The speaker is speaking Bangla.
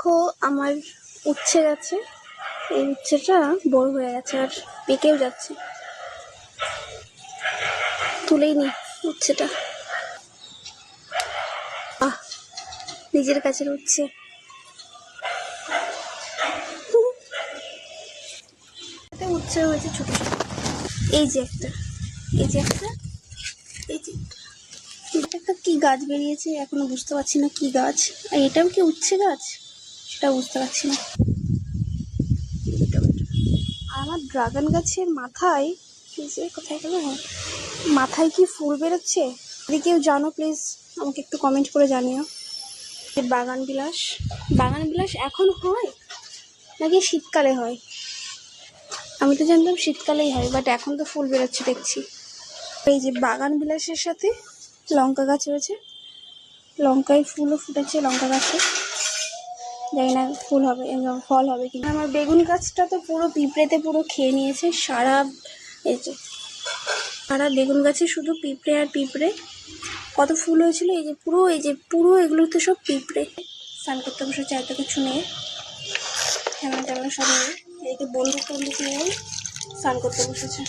দেখো আমার উচ্ছে গাছে এই উচ্ছেটা বড় হয়ে গেছে আর পেকেও যাচ্ছে। তুলেই নি উচ্ছেটা। নিজের কাছে উচ্ছে। উচ্ছে হয়েছে ছোট ছোট। এই যে একটা, এই যে একটা, এই যে একটা কি গাছ বেরিয়েছে এখনো বুঝতে পারছি না কি গাছ। আর এটাও কি উচ্ছে গাছ সেটা বুঝতে পারছি না। আমার ড্রাগন গাছের মাথায় কি যে কোথায় গেল, মাথায় কি ফুল বেরোচ্ছে? যদি কেউ জানো প্লিজ আমাকে একটু কমেন্ট করে জানিও। বাগান বিলাস, বাগান বিলাস এখন হয় নাকি শীতকালে হয়? আমি তো জানতাম শীতকালেই হয়, বাট এখন তো ফুল বেরোচ্ছে দেখছি। এই যে বাগান বিলাসের সাথে লঙ্কা গাছ রয়েছে, লঙ্কায় ফুলও ফুটেছে লঙ্কা গাছে। জানি না ফুল হবে ফল হবে কিনা। আমার বেগুন গাছটা তো পুরো পিঁপড়েতে পুরো খেয়ে নিয়েছে সারা। এই যে সারা বেগুন গাছে শুধু পিঁপড়ে আর পিঁপড়ে। কত ফুল হয়েছিল, এই যে পুরো এগুলো তো সব পিঁপড়ে। স্নান করতে বসে চাইতে কিছু নিয়ে, ক্যামেরা ট্যামেরা সব নিয়ে, এদিকে বন্দুক টন্দুক নিয়েও স্নান করতে বসেছে।